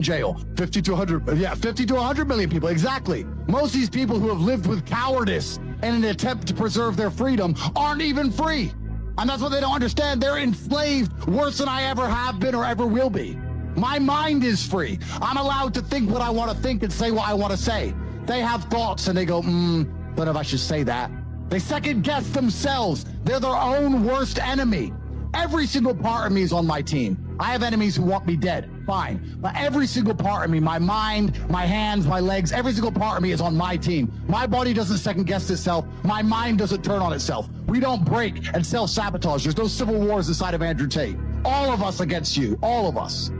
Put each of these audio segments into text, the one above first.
jail. 50 to 100, yeah, 50 to 100 million people, exactly. Most of these people who have lived with cowardice in an attempt to preserve their freedom aren't even free. And that's what they don't understand. They're enslaved worse than I ever have been or ever will be. My mind is free. I'm allowed to think what I want to think and say what I want to say. They have thoughts and they go, don't know if I should say that. They second guess themselves. They're their own worst enemy. Every single part of me is on my team. I have enemies who want me dead, fine. But every single part of me, my mind, my hands, my legs, every single part of me is on my team. My body doesn't second guess itself. My mind doesn't turn on itself. We don't break and self-sabotage. There's no civil wars inside of Andrew Tate. All of us against you, all of us.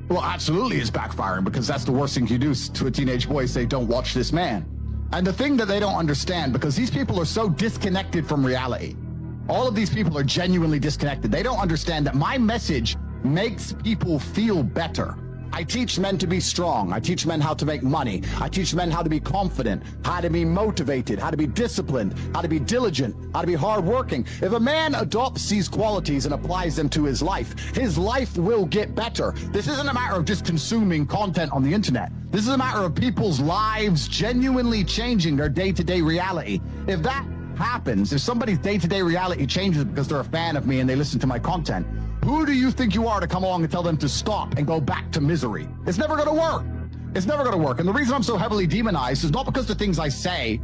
Well, absolutely it's backfiring, because that's the worst thing you do to a teenage boy, say, don't watch this man. And the thing that they don't understand, because these people are so disconnected from reality, all of these people are genuinely disconnected. They don't understand that my message makes people feel better. I teach men to be strong. I teach men how to make money. I teach men how to be confident, how to be motivated, how to be disciplined, how to be diligent, how to be hardworking. If a man adopts these qualities and applies them to his life will get better. This isn't a matter of just consuming content on the internet. This is a matter of people's lives genuinely changing their day-to-day reality. If that happens, if somebody's day-to-day reality changes because they're a fan of me and they listen to my content, who do you think you are to come along and tell them to stop and go back to misery? It's never going to work. It's never going to work. And the reason I'm so heavily demonized is not because the things I say,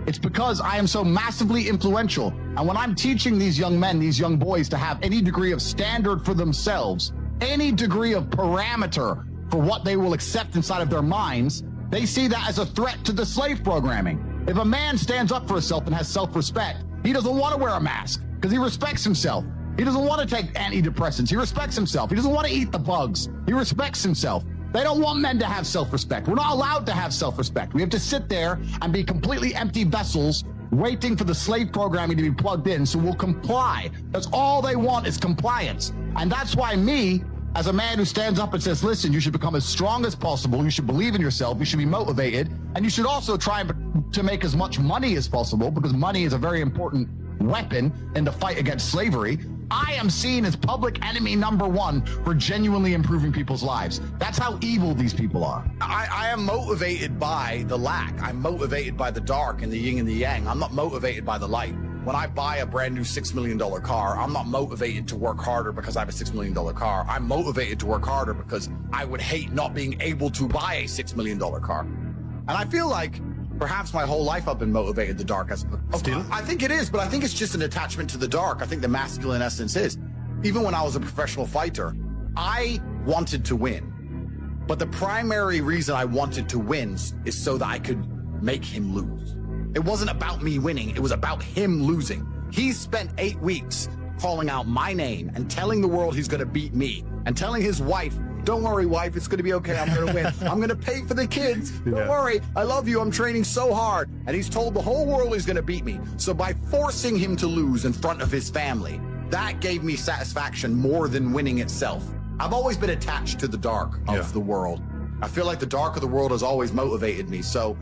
it's because I am so massively influential. And when I'm teaching these young men, these young boys, to have any degree of standard for themselves, any degree of parameter for what they will accept inside of their minds, they see that as a threat to the slave programming. If a man stands up for himself and has self-respect, he doesn't want to wear a mask because he respects himself. He doesn't want to take antidepressants. He respects himself. He doesn't want to eat the bugs. He respects himself. They don't want men to have self-respect. We're not allowed to have self-respect. We have to sit there and be completely empty vessels waiting for the slave programming to be plugged in, so we'll comply. That's all they want, is compliance. And that's why me, as a man who stands up and says, listen, you should become as strong as possible, you should believe in yourself, you should be motivated, and you should also try to make as much money as possible, because money is a very important weapon in the fight against slavery. I am seen as public enemy #1 for genuinely improving people's lives. That's how evil these people are. I am motivated by the lack. I'm motivated by the dark and the yin and the yang. I'm not motivated by the light. When I buy a brand new $6 million car, I'm not motivated to work harder because I have a $6 million car. I'm motivated to work harder because I would hate not being able to buy a $6 million car. And I feel like perhaps my whole life I've been motivated the dark. Still? I think it is, but I think it's just an attachment to the dark. I think the masculine essence is. Even when I was a professional fighter, I wanted to win. But the primary reason I wanted to win is so that I could make him lose. It wasn't about me winning. It was about him losing. He spent 8 weeks calling out my name and telling the world he's going to beat me, and telling his wife, don't worry, wife, it's going to be okay. I'm going to win. I'm going to pay for the kids. Don't worry. I love you. I'm training so hard. And he's told the whole world he's going to beat me. So by forcing him to lose in front of his family, that gave me satisfaction more than winning itself. I've always been attached to the dark of the world. I feel like the dark of the world has always motivated me. So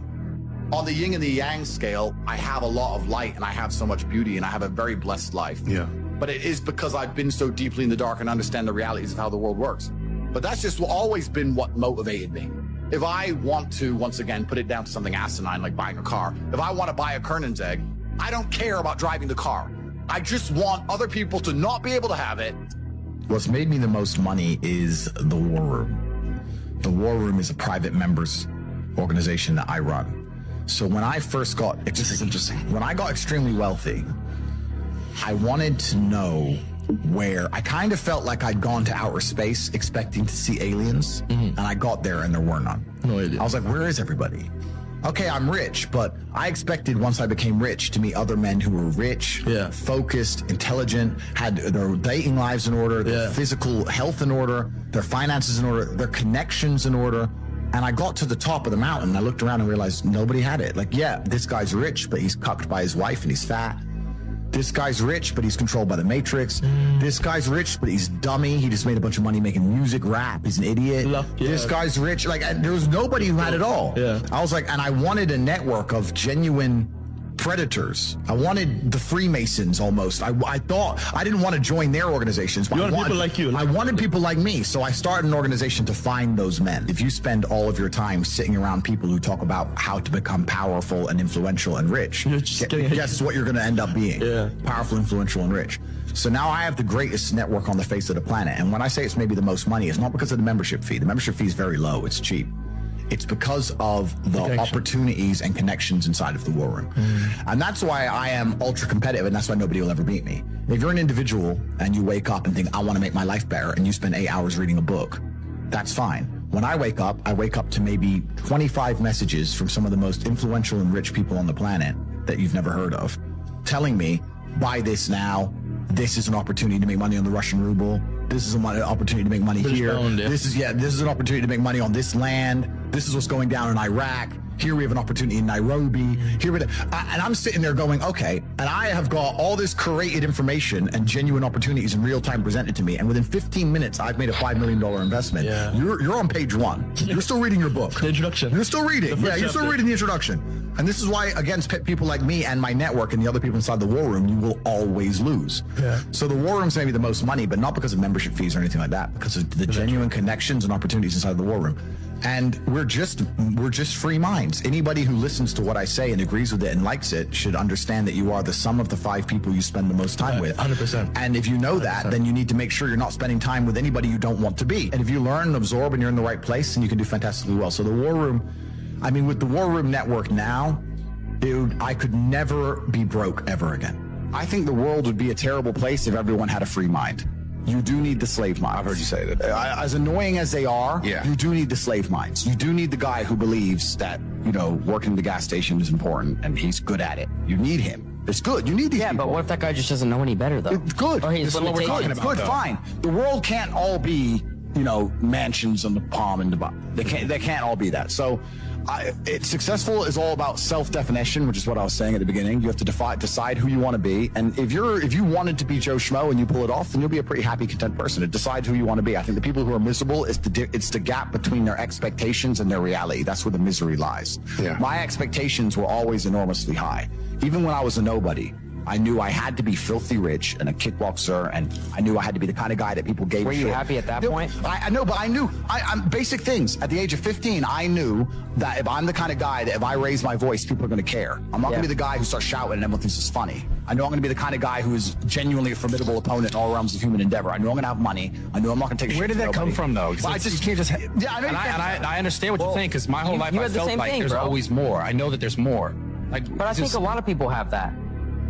on the yin and the yang scale, I have a lot of light and I have so much beauty and I have a very blessed life. Yeah. But it is because I've been so deeply in the dark and understand the realities of how the world works. But that's just always been what motivated me. If I want to, once again, put it down to something asinine like buying a car, if I want to buy a Kernan's egg, I don't care about driving the car. I just want other people to not be able to have it. What's made me the most money is the War Room. The War Room is a private members organization that I run. So when I first got, this is interesting, when I got extremely wealthy, I wanted to know where I kind of felt like I'd gone to outer space expecting to see aliens, and I got there and there were none. No idea. I was like, where is everybody? Okay, I'm rich, but I expected once I became rich to meet other men who were rich, focused, intelligent, had their dating lives in order, their physical health in order, their finances in order, their connections in order. And I got to the top of the mountain and I looked around and realized nobody had it. Like, yeah, this guy's rich, but he's cucked by his wife and he's fat. This guy's rich, but he's controlled by the Matrix. This guy's rich, but he's dummy. He just made a bunch of money making music, rap. He's an idiot. This guy's rich. Like, there was nobody who had it all. I was like, and I wanted a network of genuine predators. I wanted the Freemasons almost. I thought I didn't want to join their organizations. But You wanted people like you. I wanted people like me. So I started an organization to find those men. If you spend all of your time sitting around people who talk about how to become powerful and influential and rich, guess what you're going to end up being? Yeah. Powerful, influential, and rich. So now I have the greatest network on the face of the planet. And when I say it's maybe the most money, it's not because of the membership fee. The membership fee is very low. It's cheap. It's because of the opportunities and connections inside of the war room. And that's why I am ultra competitive, and that's why nobody will ever beat me. If you're an individual and you wake up and think, I want to make my life better, and you spend 8 hours reading a book, that's fine. When I wake up to maybe 25 messages from some of the most influential and rich people on the planet that you've never heard of, telling me, buy this now, this is an opportunity to make money on the Russian ruble, this is an opportunity to make money here, this is an opportunity to make money on this land, this is what's going down in Iraq, here we have an opportunity in Nairobi, and I'm sitting there going, okay, and I have got all this curated information and genuine opportunities in real time presented to me, and within 15 minutes I've made a $5 million investment. Yeah. You're on page 1. You're still reading your book. The introduction. You're still reading. Yeah, you're still reading the introduction. And this is why, against people like me and my network and the other people inside the war room, you will always lose. Yeah. So the war room's maybe the most money, but not because of membership fees or anything like that, because of the genuine connections and opportunities inside the war room. And we're just free minds. Anybody who listens to what I say and agrees with it and likes it should understand that you are the sum of the 5 people you spend the most time with. 100%. And if you know that, then you need to make sure you're not spending time with anybody you don't want to be. And if you learn and absorb and you're in the right place, then you can do fantastically well. So the war room, I mean, with the war room network now, dude, I could never be broke ever again. I think the world would be a terrible place if everyone had a free mind. You do need the slave minds. I've heard you say that. As annoying as they are, yeah, you do need the slave minds. You do need the guy who believes that, working the gas station is important and he's good at it. You need him. It's good. You need these people. But what if that guy just doesn't know any better, though? It's good. Or he's This is what we're talking about. Good, fine. The world can't all be, mansions on the palm and Dubai. They can't all be that. So successful is all about self-definition, which is what I was saying at the beginning. You have to decide who you want to be. And if you wanted to be Joe Schmo and you pull it off, then you'll be a pretty happy, content person. Decide who you want to be. I think the people who are miserable, it's the gap between their expectations and their reality. That's where the misery lies. Yeah. My expectations were always enormously high. Even when I was a nobody, I knew I had to be filthy rich and a kickboxer, and I knew I had to be the kind of guy that people gave a shit. Were you happy at that point? I know, but I knew I'm basic things. At the age of 15, I knew that if I'm the kind of guy that if I raise my voice, people are going to care. I'm not going to be the guy who starts shouting and everyone thinks it's funny. I know I'm going to be the kind of guy who is genuinely a formidable opponent in all realms of human endeavor. I know I'm going to have money. I know I'm not going to take a shit. Where did that come from, though? Well, You can't just. Yeah, I know. And I understand what you're saying, because my whole life I had the felt same like thing, there's bro. always more. I know that there's more. But I think a lot of people have that.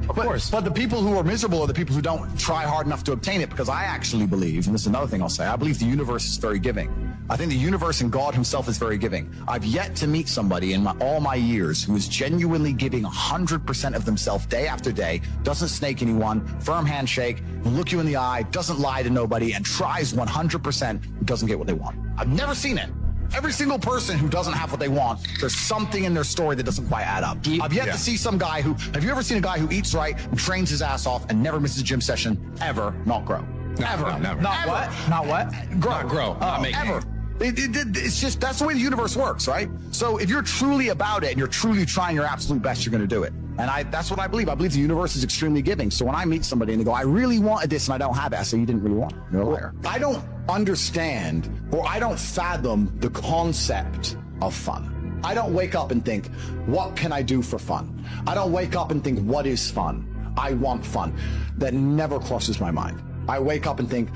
Of course. But the people who are miserable are the people who don't try hard enough to obtain it, because I actually believe, and this is another thing I'll say, I believe the universe is very giving. I think the universe and God himself is very giving. I've yet to meet somebody in all my years who is genuinely giving 100% of themselves day after day, doesn't snake anyone, firm handshake, look you in the eye, doesn't lie to nobody, and tries 100%, doesn't get what they want. I've never seen it. Every single person who doesn't have what they want, there's something in their story that doesn't quite add up. I've yet to see some guy have you ever seen a guy who eats right and trains his ass off and never misses a gym session, ever not grow? Ever. No, never. Not what? Not what? Not grow. Not make ever. It's just, that's the way the universe works, right? So if you're truly about it and you're truly trying your absolute best, you're going to do it. And that's what I believe. I believe the universe is extremely giving. So when I meet somebody and they go, I really wanted this and I don't have it, I say, you didn't really want it. You're a liar. I don't understand, or I don't fathom the concept of fun. I don't wake up and think, what can I do for fun? I don't wake up and think, what is fun? I want fun. That never crosses my mind. I wake up and think,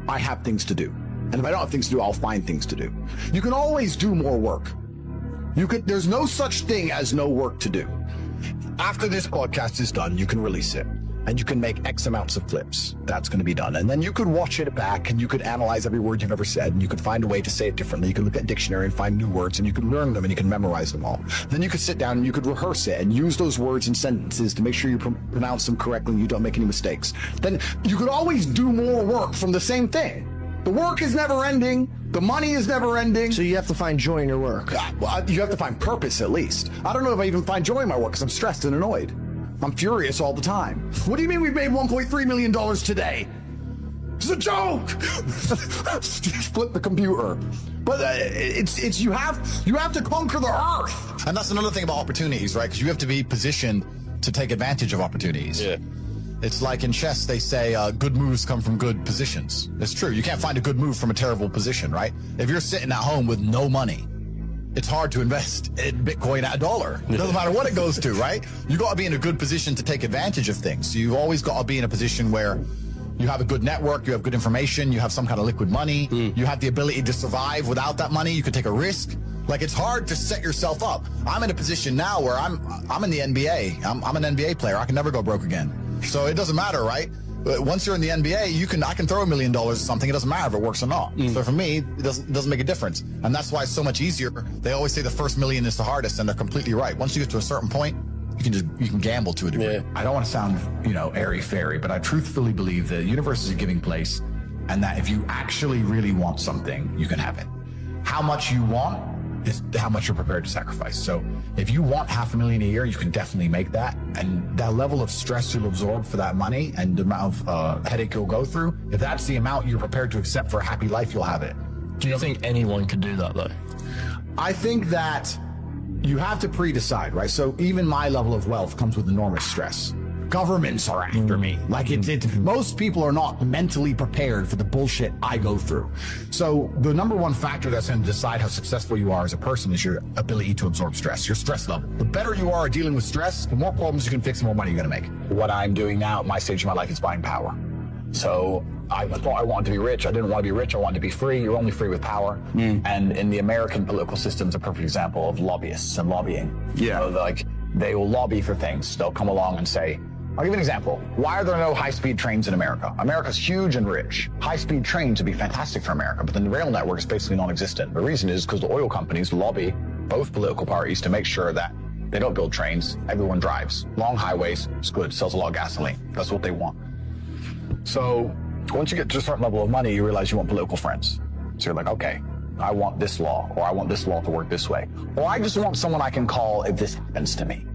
I have things to do. And if I don't have things to do, I'll find things to do. You can always do more work. There's no such thing as no work to do. After this podcast is done, you can release it. And you can make X amounts of clips. That's going to be done. And then you could watch it back and you could analyze every word you've ever said, and you could find a way to say it differently. You could look at a dictionary and find new words, and you can learn them and you can memorize them all. Then you could sit down and you could rehearse it and use those words and sentences to make sure you pronounce them correctly and you don't make any mistakes. Then you could always do more work from the same thing. The work is never ending. The money is never ending. So you have to find joy in your work. Well, you have to find purpose at least. I don't know if I even find joy in my work because I'm stressed and annoyed. I'm furious all the time. What do you mean we've made $1.3 million today? It's a joke. Flip the computer. But it's you have to conquer the earth. And that's another thing about opportunities, right? Because you have to be positioned to take advantage of opportunities. Yeah. It's like in chess, they say good moves come from good positions. It's true. You can't find a good move from a terrible position, right? If you're sitting at home with no money, it's hard to invest in Bitcoin at $1. It doesn't matter what it goes to, right? You got to be in a good position to take advantage of things. You've always got to be in a position where you have a good network, you have good information, you have some kind of liquid money, you have the ability to survive without that money, you could take a risk. Like, it's hard to set yourself up. I'm in a position now where I'm in the NBA. I'm an NBA player. I can never go broke again. So it doesn't matter, right? But once you're in the NBA, I can throw $1 million or something. It doesn't matter if it works or not. So for me, it doesn't make a difference. And that's why it's so much easier. They always say the first million is the hardest, and they're completely right. Once you get to a certain point, you can gamble to a degree. Yeah. I don't want to sound, airy-fairy, but I truthfully believe the universe is a giving place, and that if you actually really want something, you can have it. How much you want is how much you're prepared to sacrifice. So if you want $500,000 a year, you can definitely make that. And that level of stress you'll absorb for that money and the amount of headache you'll go through, if that's the amount you're prepared to accept for a happy life, you'll have it. Do you think anyone could do that though? I think that you have to pre-decide, right? So even my level of wealth comes with enormous stress. Governments are after me. Like most people are not mentally prepared for the bullshit I go through. So the number one factor that's going to decide how successful you are as a person is your ability to absorb stress, your stress level. The better you are at dealing with stress, the more problems you can fix, the more money you're going to make. What I'm doing now at my stage of my life is buying power. So I thought I wanted to be rich. I didn't want to be rich. I wanted to be free. You're only free with power. And in the American political system is a perfect example of lobbyists and lobbying. Yeah. Like, they will lobby for things. They'll come along and say, I'll give you an example. Why are there no high-speed trains in America? America's huge and rich. High-speed trains would be fantastic for America, but then the rail network is basically non-existent. The reason is because the oil companies lobby both political parties to make sure that they don't build trains. Everyone drives. Long highways, it's good, sells a lot of gasoline. That's what they want. So once you get to a certain level of money, you realize you want political friends. So you're like, okay, I want this law, or I want this law to work this way. Or I just want someone I can call if this happens to me.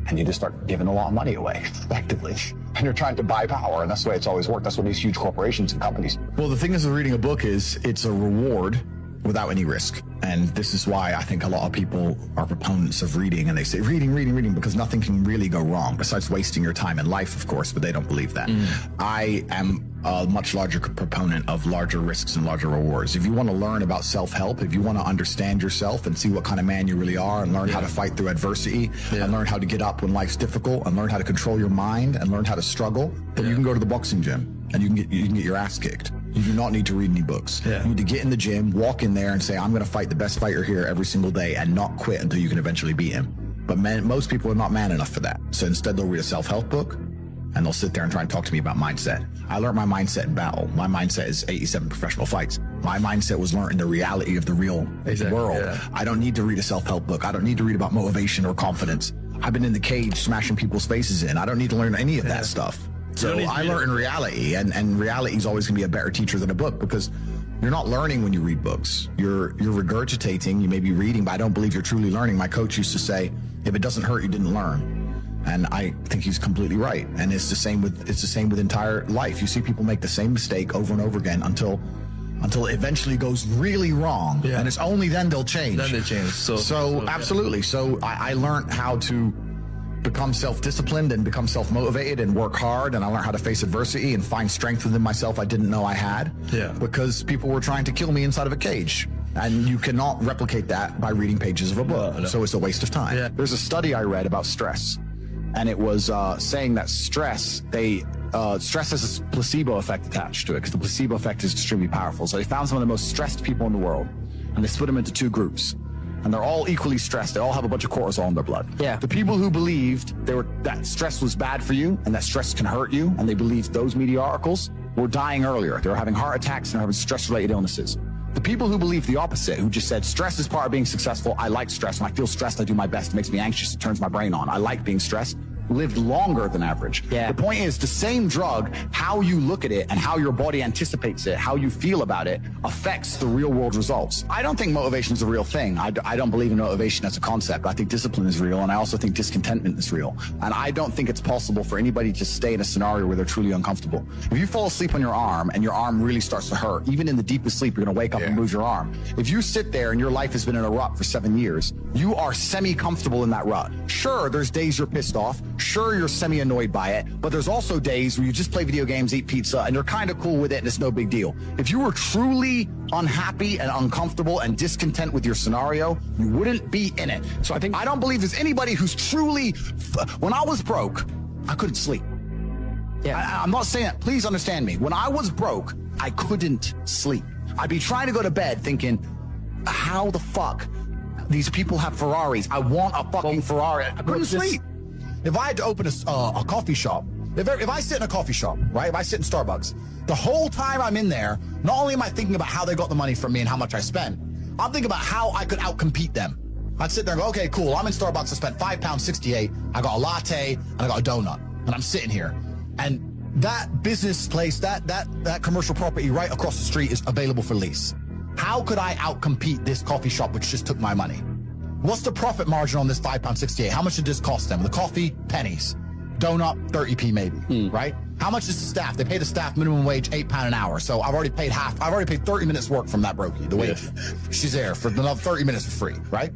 And you just start giving a lot of money away, effectively. And you're trying to buy power, and that's the way it's always worked. That's what these huge corporations and companies. Well, the thing is with reading a book is it's a reward without any risk. And this is why I think a lot of people are proponents of reading, and they say reading, because nothing can really go wrong besides wasting your time in life, of course, but they don't believe that. I am a much larger proponent of larger risks and larger rewards. If you want to learn about self-help, if you want to understand yourself and see what kind of man you really are, and learn how to fight through adversity, and learn how to get up when life's difficult, and learn how to control your mind, and learn how to struggle, then you can go to the boxing gym and you can get your ass kicked. You do not need to read any books. You need to get in the gym, walk in there and say, I'm going to fight the best fighter here every single day, and not quit until you can eventually beat him. But most people are not man enough for that. So instead they'll read a self-help book, and they'll sit there and try and talk to me about mindset. I learned my mindset in battle. My mindset is 87 professional fights. My mindset was learning the reality of the real world. I don't need to read a self-help book. I don't need to read about motivation or confidence. I've been in the cage smashing people's faces in. I don't need to learn any of that stuff. So I learn in reality, and reality is always going to be a better teacher than a book, because you're not learning when you read books. You're regurgitating. You may be reading, but I don't believe you're truly learning. My coach used to say, if it doesn't hurt, you didn't learn. And I think he's completely right. And it's the same with entire life. You see people make the same mistake over and over again until it eventually goes really wrong. And it's only then they'll change. Then they change. So absolutely. So I learned how to become self-disciplined and become self-motivated and work hard, and I learned how to face adversity and find strength within myself I didn't know I had. Because people were trying to kill me inside of a cage. And you cannot replicate that by reading pages of a book. So it's a waste of time. There's a study I read about stress, and it was saying that stress has a placebo effect attached to it, because the placebo effect is extremely powerful. So they found some of the most stressed people in the world, and they split them into two groups. And they're all equally stressed. They all have a bunch of cortisol in their blood. The people who believed that stress was bad for you and that stress can hurt you, and they believed those media articles, were dying earlier. They were having heart attacks and having stress-related illnesses. The people who believed the opposite, who just said, stress is part of being successful. I like stress. When I feel stressed, I do my best. It makes me anxious. It turns my brain on. I like being stressed. Lived longer than average. The point is, the same drug, how you look at it and how your body anticipates it, how you feel about it, affects the real world results. I don't think motivation is a real thing. I don't believe in motivation as a concept. I think discipline is real, and I also think discontentment is real. And I don't think it's possible for anybody to stay in a scenario where they're truly uncomfortable. If you fall asleep on your arm and your arm really starts to hurt, even in the deepest sleep, you're going to wake up and move your arm. If you sit there and your life has been in a rut for 7 years, you are semi-comfortable in that rut. Sure, there's days you're pissed off. Sure, you're semi-annoyed by it. But there's also days where you just play video games, eat pizza, and you're kind of cool with it, and it's no big deal. If you were truly unhappy and uncomfortable and discontent with your scenario, you wouldn't be in it. So I don't believe there's anybody who's truly... When I was broke, I couldn't sleep. Yeah. I'm not saying that. Please understand me. When I was broke, I couldn't sleep. I'd be trying to go to bed thinking, how the fuck these people have Ferraris? I want a fucking Ferrari. I couldn't sleep. If I had to open a coffee shop, if I sit in a coffee shop, right? If I sit in Starbucks, the whole time I'm in there, not only am I thinking about how they got the money from me and how much I spent, I'm thinking about how I could outcompete them. I'd sit there and go, okay, cool. I'm in Starbucks. I spent £5.68. I got a latte and I got a donut, and I'm sitting here. And that business place, that commercial property right across the street is available for lease. How could I outcompete this coffee shop which just took my money? What's the profit margin on this £5.68? How much did this cost them? The coffee, pennies. Donut, 30p maybe, right? How much is the staff? They pay the staff minimum wage £8 an hour. So I've already paid half. I've already paid 30 minutes work from that brokey, the wage. She's there for another 30 minutes for free, right?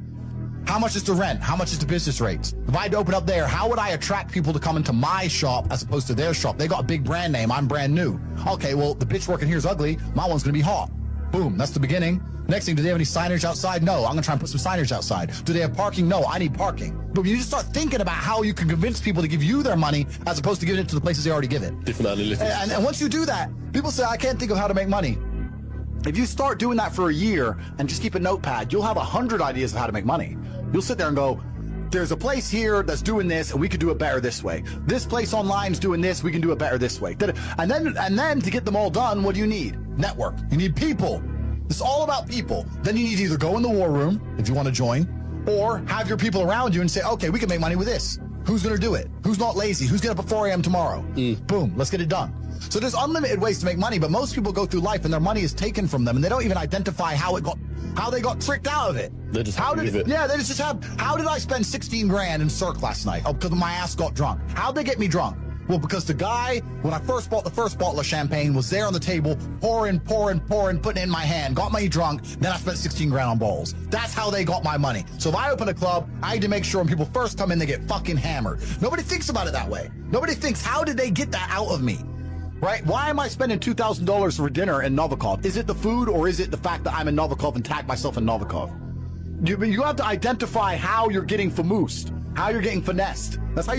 How much is the rent? How much is the business rates? If I had to open up there, how would I attract people to come into my shop as opposed to their shop? They got a big brand name. I'm brand new. Okay, well, the bitch working here is ugly. My one's going to be hot. Boom, that's the beginning. Next thing, do they have any signage outside? No, I'm going to try and put some signage outside. Do they have parking? No, I need parking. But when you just start thinking about how you can convince people to give you their money as opposed to giving it to the places they already give it. Different analytics. And once you do that, people say, I can't think of how to make money. If you start doing that for a year and just keep a notepad, you'll have 100 ideas of how to make money. You'll sit there and go, there's a place here that's doing this and we could do it better this way. This place online is doing this, we can do it better this way. And then to get them all done, what do you need? Network. You need people. It's all about people. Then you need to either go in the war room if you want to join, or have your people around you and say, okay, we can make money with this. Who's going to do it? Who's not lazy? Who's getting up at 4 a.m. tomorrow? Boom, let's get it done. So there's unlimited ways to make money, but most people go through life and their money is taken from them and they don't even identify how they got tricked out of it. They just how did it. Yeah, they just have, how did I spend 16 grand in Cirque last night? Oh, because my ass got drunk. How'd they get me drunk? Well, because the guy, when I first bought the first bottle of champagne, was there on the table, pouring, putting it in my hand, got me drunk, then I spent 16 grand on balls. That's how they got my money. So if I open a club, I need to make sure when people first come in, they get fucking hammered. Nobody thinks about it that way. Nobody thinks, how did they get that out of me? Right? Why am I spending $2,000 for dinner in Novikov? Is it the food or is it the fact that I'm in Novikov and tag myself in Novikov? You have to identify how you're getting famoosed, how you're getting finessed. That's how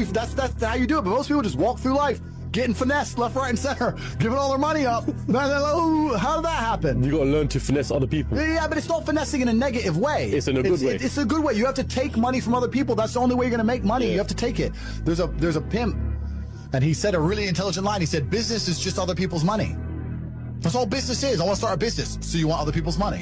you do it. But most people just walk through life getting finessed left, right, and center, giving all their money up. How did that happen? You got to learn to finesse other people. Yeah, but it's not finessing in a negative way. It's in a good way. It's a good way. You have to take money from other people. That's the only way you're going to make money. Yeah. You have to take it. There's a pimp, and he said a really intelligent line. He said, business is just other people's money. That's all business is. I want to start a business. So you want other people's money.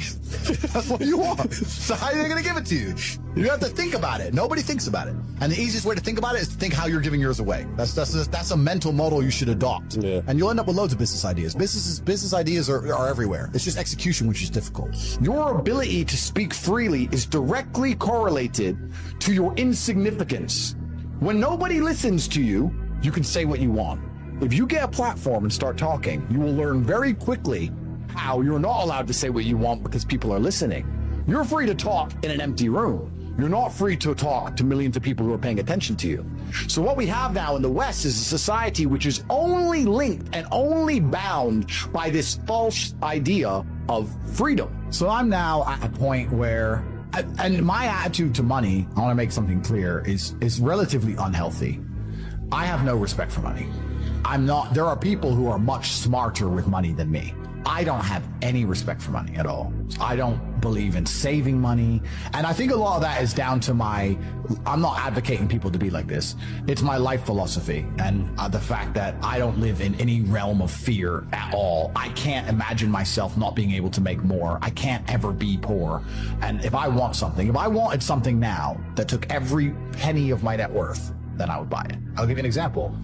That's what you want. So how are they going to give it to you? You have to think about it. Nobody thinks about it. And the easiest way to think about it is to think how you're giving yours away. That's a mental model you should adopt. Yeah. And you'll end up with loads of business ideas. Business ideas are everywhere. It's just execution which is difficult. Your ability to speak freely is directly correlated to your insignificance. When nobody listens to you, you can say what you want. If you get a platform and start talking, you will learn very quickly how you're not allowed to say what you want because people are listening. You're free to talk in an empty room. You're not free to talk to millions of people who are paying attention to you. So what we have now in the West is a society which is only linked and only bound by this false idea of freedom. So I'm now at a point where, and my attitude to money, I want to make something clear, is relatively unhealthy. I have no respect for money. There are people who are much smarter with money than me. I don't have any respect for money at all. I don't believe in saving money. And I think a lot of that is down to I'm not advocating people to be like this. It's my life philosophy and the fact that I don't live in any realm of fear at all. I can't imagine myself not being able to make more. I can't ever be poor. And if I wanted something now that took every penny of my net worth, then I would buy it. I'll give you an example.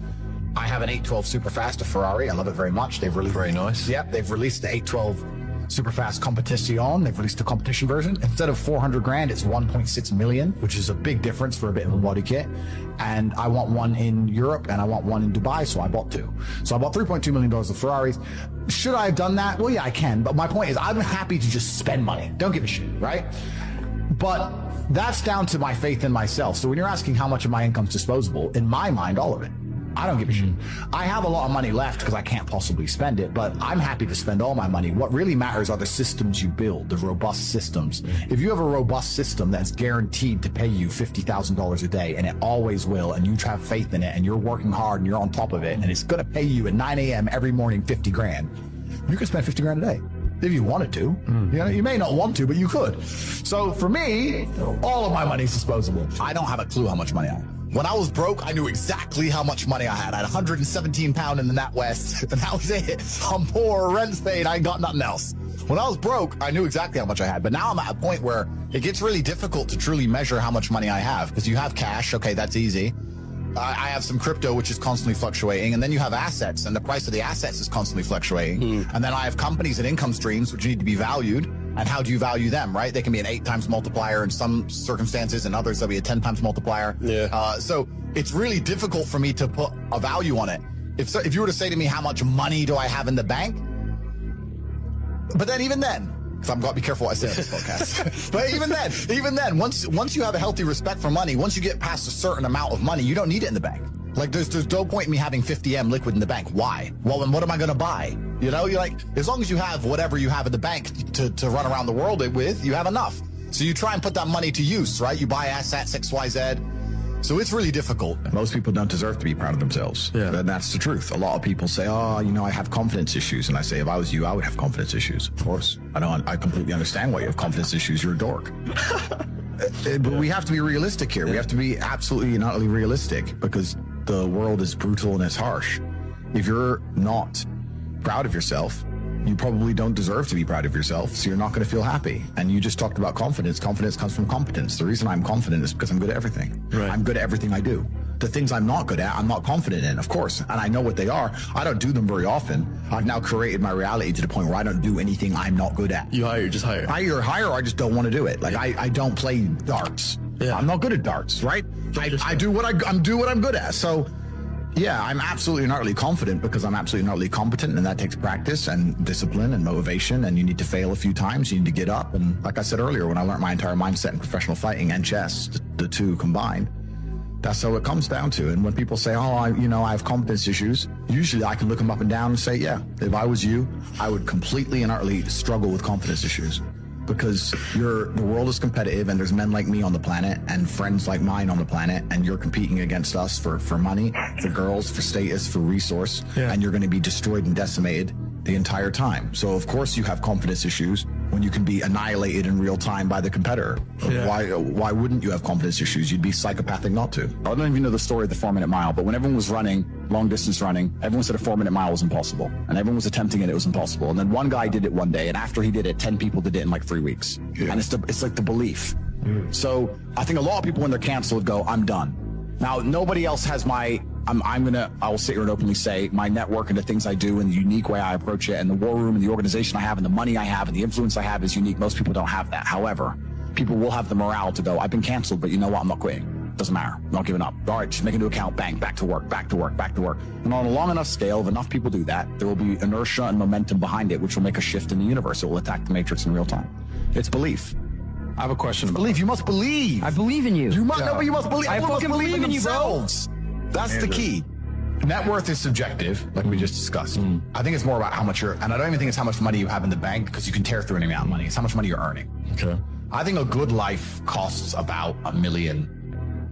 I have an 812 Superfast, a Ferrari. I love it very much. They've released very nice. Yep, they've released the 812 Superfast Competition. They've released the competition version. Instead of 400 grand, it's 1.6 million, which is a big difference for a bit of a body kit. And I want one in Europe and I want one in Dubai, so I bought two. So I bought $3.2 million of Ferraris. Should I have done that? Well, yeah, I can. But my point is, I'm happy to just spend money. Don't give a shit, right? But that's down to my faith in myself. So when you're asking how much of my income's disposable, in my mind, all of it. I don't give a shit. I have a lot of money left because I can't possibly spend it, but I'm happy to spend all my money. What really matters are the systems you build, the robust systems. If you have a robust system that's guaranteed to pay you $50,000 a day, and it always will, and you have faith in it, and you're working hard and you're on top of it, and it's going to pay you at 9 a.m. every morning 50 grand, you can spend 50 grand a day. If you wanted to. You know, you may not want to, but you could. So for me, all of my money is disposable. I don't have a clue how much money I have. When I was broke, I knew exactly how much money I had. I had 117 pound in the NatWest, and that was it. I'm poor, rent's paid, I ain't got nothing else. When I was broke, I knew exactly how much I had. But now I'm at a point where it gets really difficult to truly measure how much money I have, because you have cash. Okay, that's easy. I have some crypto, which is constantly fluctuating. And then you have assets, and the price of the assets is constantly fluctuating. And then I have companies and income streams, which need to be valued. And how do you value them, right? They can be an 8 times multiplier in some circumstances, and others, they'll be a 10 times multiplier. Yeah. So it's really difficult for me to put a value on it. If you were to say to me, how much money do I have in the bank? But then even then, because I've got to be careful what I say on this podcast. But even then, once you have a healthy respect for money, once you get past a certain amount of money, you don't need it in the bank. Like there's no point in me having 50M liquid in the bank. Why? Well, then what am I going to buy? You know, you're like, as long as you have whatever you have in the bank to run around the world with, you have enough. So you try and put that money to use, right? You buy assets, XYZ. So it's really difficult. Most people don't deserve to be proud of themselves. Yeah. And that's the truth. A lot of people say, oh, you know, I have confidence issues. And I say, if I was you, I would have confidence issues. Of course. I completely understand why you have confidence issues. You're a dork. But we have to be realistic here. We have to be absolutely and utterly realistic, because the world is brutal and it's harsh. If you're not proud of yourself, you probably don't deserve to be proud of yourself, so you're not going to feel happy. And you just talked about confidence. Confidence comes from competence. The reason I'm confident is because I'm good at everything. Right. I'm good at everything I do. The things I'm not good at, I'm not confident in, of course, and I know what they are. I don't do them very often. I've now created my reality to the point where I don't do anything I'm not good at. You just hire. I either hire or I just don't want to do it. Like I don't play darts. Yeah. I'm not good at darts, right? I do what I'm good at. So yeah, I'm absolutely and utterly confident because I'm absolutely and utterly competent, and that takes practice and discipline and motivation, and you need to fail a few times. You need to get up. And like I said earlier, when I learned my entire mindset in professional fighting and chess, the two combined, that's how it comes down to. And when people say, oh, I have competence issues, usually I can look them up and down and say, yeah, if I was you, I would completely and utterly struggle with confidence issues. Because the world is competitive, and there's men like me on the planet and friends like mine on the planet, and you're competing against us for money, for girls, for status, for resource, and you're going to be destroyed and decimated the entire time. So of course you have confidence issues when you can be annihilated in real time by the competitor. Yeah. Why wouldn't you have confidence issues? You'd be psychopathic not to. I don't even know the story of the 4-minute mile, but when everyone was running, long distance running, everyone said a 4-minute mile was impossible. And everyone was attempting it, it was impossible. And then one guy did it one day, and after he did it, 10 people did it in like 3 weeks. Yeah. And it's like the belief. So I think a lot of people when they're canceled go, I'm done. Now, nobody else has I will sit here and openly say my network and the things I do and the unique way I approach it and the war room and the organization I have and the money I have and the influence I have is unique. Most people don't have that. However, people will have the morale to go, I've been canceled, but you know what? I'm not quitting. Doesn't matter. I'm not giving up. All right, just make a new account. Bang, back to work, back to work, back to work. And on a long enough scale, if enough people do that, there will be inertia and momentum behind it, which will make a shift in the universe. It will attack the matrix in real time. It's belief. I have a question about belief. You must believe. I believe in you. You must know, but you must believe. I fucking believe in you, bro. That's the key. Net worth is subjective, like we just discussed. I think it's more about how much and I don't even think it's how much money you have in the bank, because you can tear through any amount of money. It's how much money you're earning. Okay. I think a good life costs about $1 million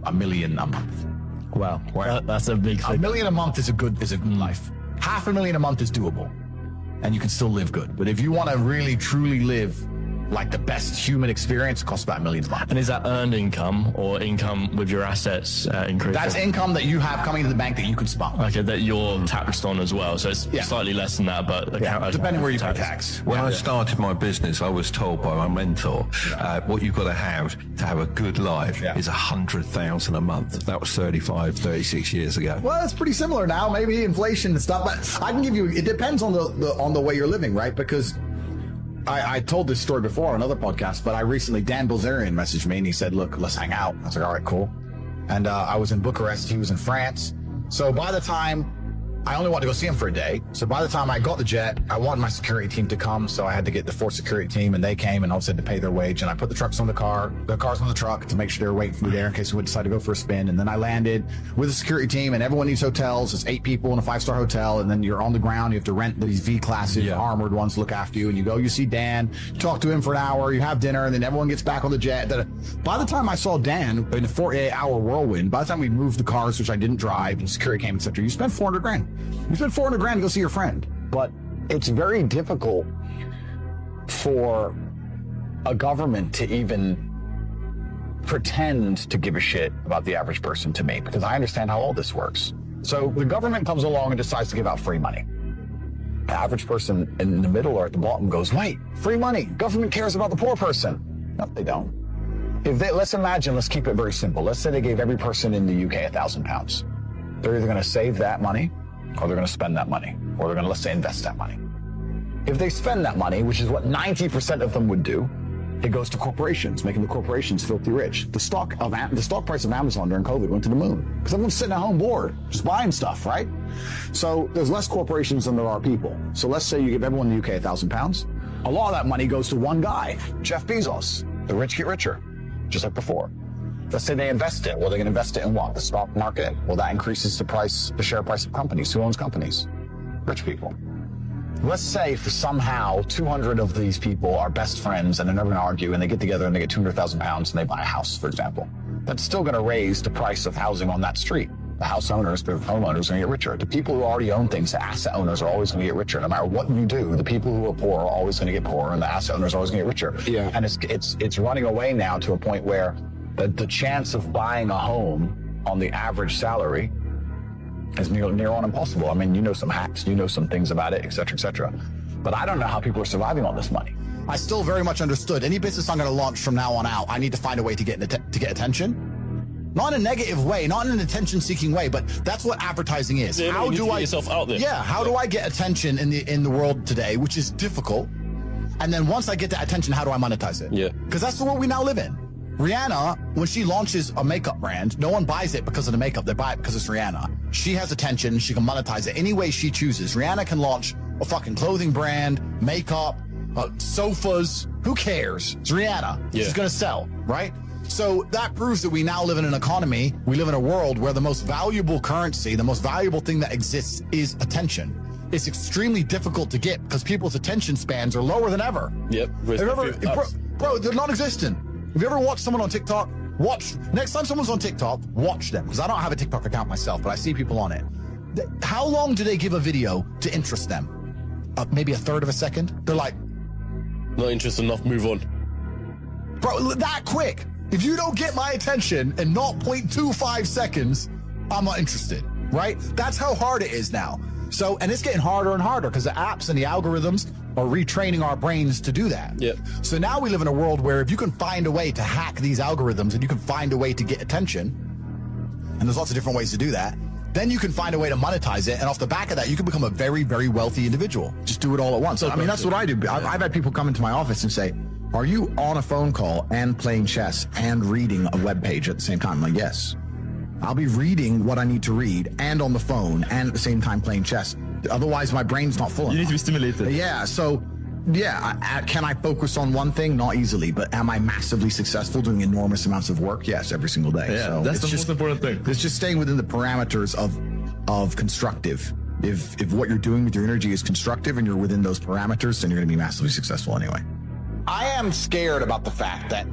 a month. Wow. That's a big thing. $1 million a month is a good life. $500,000 a month is doable, and you can still live good. But if you want to really truly live like the best human experience, it costs about $1 million a month. And is that earned income or income with your assets increasing? That's income that you have coming to the bank that you can spend. Okay, that you're taxed on as well. So it's slightly less than that, but depending where you pay tax. When I started my business, I was told by my mentor, what you've got to have a good life is 100,000 a month. That was 36 years ago. Well, it's pretty similar now. Maybe inflation and stuff, but I can give you. It depends on the way you're living, right? Because I told this story before on another podcast, but Dan Bilzerian messaged me and he said, look, let's hang out. I was like, all right, cool. And I was in Bucharest. He was in France. So by the time I only wanted to go see him for a day. So by the time I got the jet, I wanted my security team to come. So I had to get the Force security team, and they came and also had to pay their wage. And I put the cars on the truck to make sure they were waiting for me there in case we would decide to go for a spin. And then I landed with the security team, and everyone needs hotels. It's 8 people in a 5-star hotel. And then you're on the ground. You have to rent these V-classes, armored ones to look after you. And you go, you see Dan, you talk to him for an hour, you have dinner, and then everyone gets back on the jet. By the time I saw Dan in a 48-hour whirlwind, by the time we moved the cars, which I didn't drive, and security came, etc., you spent $400,000. You spent $400,000 to go see your friend. But it's very difficult for a government to even pretend to give a shit about the average person to me, because I understand how all this works. So the government comes along and decides to give out free money. The average person in the middle or at the bottom goes, wait, free money. Government cares about the poor person. No, they don't. Let's imagine, let's keep it very simple. Let's say they gave every person in the UK £1,000. They're either going to save that money, or they're going to spend that money, or they're going to, let's say, invest that money. If they spend that money, which is what 90% of them would do, it goes to corporations, making the corporations filthy rich. The stock price of Amazon during COVID went to the moon because everyone's sitting at home bored, just buying stuff, right? So there's less corporations than there are people. So let's say you give everyone in the UK £1,000. A lot of that money goes to one guy, Jeff Bezos. The rich get richer, just like before. Let's say they invest it. Well, they're going to invest it in what? The stock market. Well, that increases the share price of companies. Who owns companies? Rich people. Let's say for somehow 200 of these people are best friends and they're never going to argue, and they get together and they get £200,000 and they buy a house, for example. That's still going to raise the price of housing on that street. The house owners, the homeowners are going to get richer. The people who already own things, the asset owners, are always going to get richer. No matter what you do, the people who are poor are always going to get poorer, and the asset owners are always going to get richer. Yeah. And it's running away now to a point where the chance of buying a home on the average salary is near on impossible. I mean, you know some hacks, you know some things about it, et cetera, et cetera. But I don't know how people are surviving on this money. I still very much understood. Any business I'm going to launch from now on out, I need to find a way to get attention. Not in a negative way, not in an attention-seeking way, but that's what adadvertising is. Yeah, how do I get yourself out there? Yeah, how do I get attention in the world today, which is difficult? And then once I get that attention, how do I monetize it? Yeah. Because that's the world we now live in. Rihanna, when she launches a makeup brand, no one buys it because of the makeup. They buy it because it's Rihanna. She has attention. She can monetize it any way she chooses. Rihanna can launch a fucking clothing brand, makeup, sofas. Who cares? It's Rihanna. Yeah. She's going to sell, right? So that proves that we now live in an economy. We live in a world where the most valuable currency, the most valuable thing that exists is attention. It's extremely difficult to get because people's attention spans are lower than ever. Yep. Bro, they're non-existent. Have you ever watched someone on TikTok? Next time someone's on TikTok, watch them. Because I don't have a TikTok account myself, but I see people on it. How long do they give a video to interest them? Maybe a third of a second? They're like, not interested enough, move on. Bro, that quick. If you don't get my attention in 0.25 seconds, I'm not interested, right? That's how hard it is now. So, and it's getting harder and harder because the apps and the algorithms are retraining our brains to do that. Yep. So now we live in a world where if you can find a way to hack these algorithms and you can find a way to get attention, and there's lots of different ways to do that, then you can find a way to monetize it. And off the back of that, you can become a very, very wealthy individual. Just do it all at once. I mean, that's what I do. I've had people come into my office and say, are you on a phone call and playing chess and reading a web page at the same time? I'm like, yes. I'll be reading what I need to read and on the phone and at the same time playing chess. Otherwise, my brain's not full enough. You need to be stimulated. Yeah, so, yeah, can I focus on one thing? Not easily, but am I massively successful doing enormous amounts of work? Yes, every single day. Yeah, so that's the most important thing. It's just staying within the parameters of constructive. If what you're doing with your energy is constructive and you're within those parameters, then you're going to be massively successful anyway. I am scared about the fact that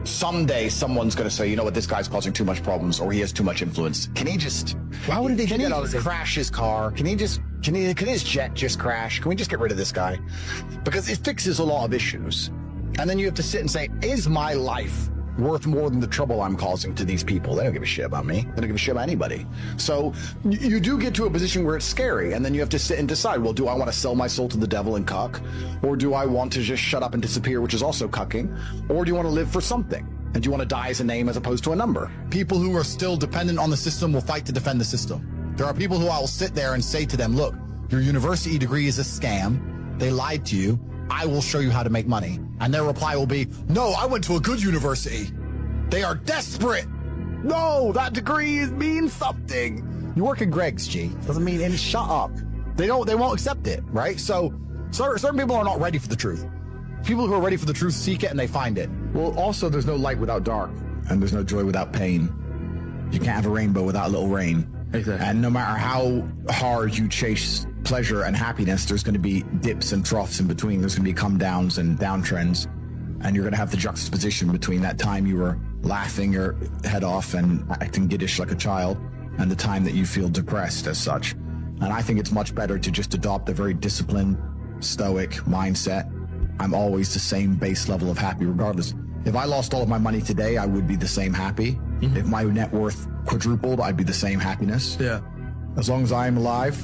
someday someone's going to say, you know what, this guy's causing too much problems or he has too much influence. Can he just crash his car? Can his jet just crash? Can we just get rid of this guy? Because it fixes a lot of issues. And then you have to sit and say, is my life worth more than the trouble I'm causing to these people? They don't give a shit about me. They don't give a shit about anybody. So you do get to a position where it's scary, and then you have to sit and decide, well, do I want to sell my soul to the devil and cuck? Or do I want to just shut up and disappear, which is also cucking? Or do you want to live for something? And do you want to die as a name as opposed to a number? People who are still dependent on the system will fight to defend the system. There are people who I will sit there and say to them, look, your university degree is a scam. They lied to you. I will show you how to make money. And their reply will be, no, I went to a good university. They are desperate. No, that degree means something. You work at Greg's, G. Doesn't mean, and shut up. They won't accept it, right? So certain people are not ready for the truth. People who are ready for the truth seek it and they find it. Well, also, there's no light without dark, and there's no joy without pain. You can't have a rainbow without a little rain. Exactly. And no matter how hard you chase pleasure and happiness, there's going to be dips and troughs in between. There's going to be come downs and downtrends. And you're going to have the juxtaposition between that time you were laughing your head off and acting giddish like a child and the time that you feel depressed as such. And I think it's much better to just adopt a very disciplined, stoic mindset. I'm always the same base level of happy regardless. If I lost all of my money today, I would be the same happy. Mm-hmm. If my net worth quadrupled, I'd be the same happiness. Yeah. As long as I'm alive,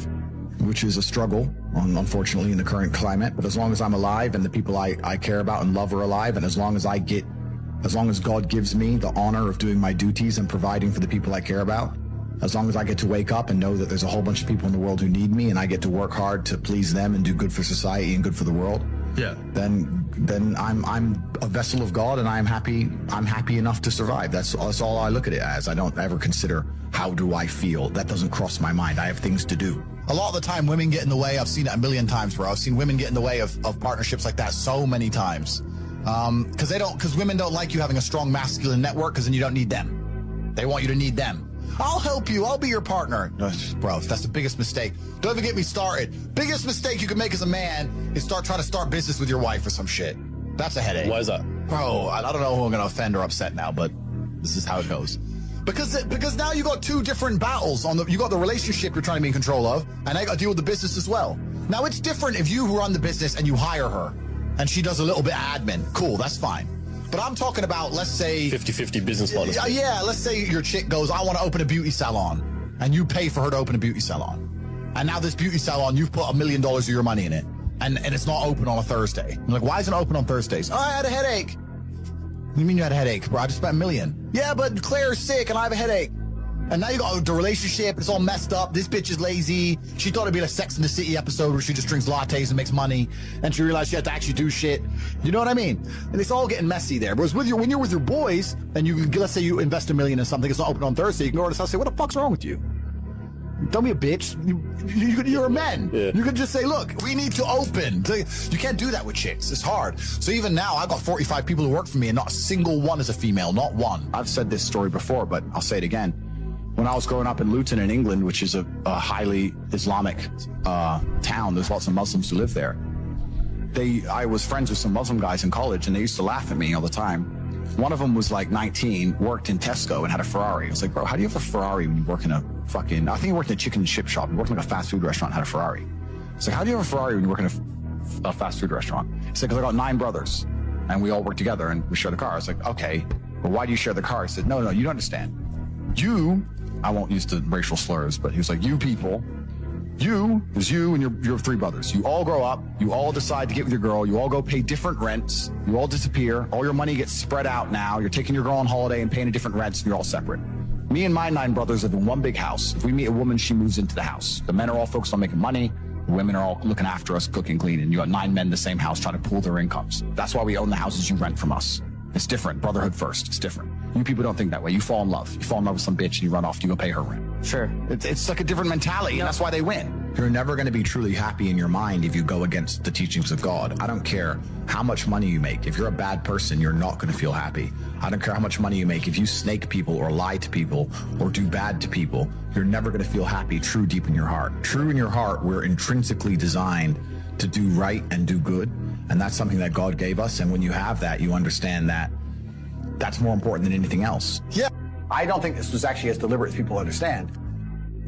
which is a struggle, unfortunately, in the current climate, but as long as I'm alive and the people I care about and love are alive, and as long as God gives me the honor of doing my duties and providing for the people I care about, as long as I get to wake up and know that there's a whole bunch of people in the world who need me and I get to work hard to please them and do good for society and good for the world, then I'm a vessel of God and I'm happy enough to survive. That's all I look at it as. I don't ever consider how do I feel. That doesn't cross my mind. I have things to do. A lot of the time, women get in the way. I've seen it a million times, bro. I've seen women get in the way of partnerships like that so many times. Because women don't like you having a strong masculine network because then you don't need them. They want you to need them. I'll help you. I'll be your partner. No, bro, that's the biggest mistake. Don't even get me started. Biggest mistake you can make as a man is trying to start business with your wife or some shit. That's a headache. Why is that? Bro, I don't know who I'm going to offend or upset now, but this is how it goes. Because now you got two different battles you got the relationship you're trying to be in control of, and now you got to deal with the business as well. Now it's different if you run the business and you hire her and she does a little bit of admin. Cool, that's fine. But I'm talking about, let's say 50-50 business partners. Yeah, let's say your chick goes, I want to open a beauty salon, and you pay for her to open a beauty salon. And now this beauty salon, you've put $1 million of your money in it, and it's not open on a Thursday. You're like, why isn't it open on Thursdays? Oh, I had a headache. What do you mean you had a headache? Bro, I just spent $1 million. Yeah, but Claire's sick and I have a headache. And now you got the relationship, it's all messed up. This bitch is lazy. She thought it'd be a Sex and the City episode where she just drinks lattes and makes money. And she realized she had to actually do shit. You know what I mean? And it's all getting messy there. Whereas when you're with your boys, and let's say you invest $1 million in something, it's not open on Thursday, you can go to the house and say, what the fuck's wrong with you? Don't be a bitch. You're a man. Yeah. You can just say, look, we need to open. You can't do that with chicks. It's hard. So even now, I've got 45 people who work for me, and not a single one is a female. Not one. I've said this story before, but I'll say it again. When I was growing up in Luton in England, which is a highly Islamic town, there's lots of Muslims who live there. I was friends with some Muslim guys in college, and they used to laugh at me all the time. One of them was like 19, worked in Tesco and had a Ferrari. I was like, bro, how do you have a Ferrari when you work in a fucking, I think he worked in a chicken and chip shop. He worked in like a fast food restaurant and had a Ferrari. It's like, how do you have a Ferrari when you work in a fast food restaurant? He said, because I got 9 brothers and we all work together and we share the car. I was like, okay, but why do you share the car? He said, no, you don't understand. I won't use the racial slurs, but he was like, you people, is you and your 3 brothers. You all grow up, you all decide to get with your girl, you all go pay different rents, you all disappear, all your money gets spread out now, you're taking your girl on holiday and paying a different rents, and you're all separate. Me and my 9 brothers live in one big house. If we meet a woman, she moves into the house. The men are all focused on making money, the women are all looking after us, cooking, cleaning. You got 9 men in the same house trying to pool their incomes. That's why we own the houses you rent from us. It's different. Brotherhood first. It's different. You people don't think that way. You fall in love. You fall in love with some bitch and you run off to go pay her rent. Sure. It's like a different mentality, and that's why they win. You're never going to be truly happy in your mind if you go against the teachings of God. I don't care how much money you make. If you're a bad person, you're not going to feel happy. I don't care how much money you make. If you snake people or lie to people or do bad to people, you're never going to feel happy true deep in your heart. True in your heart, we're intrinsically designed to do right and do good, and that's something that God gave us, and when you have that, you understand that that's more important than anything else. Yeah. I don't think this was actually as deliberate as people understand.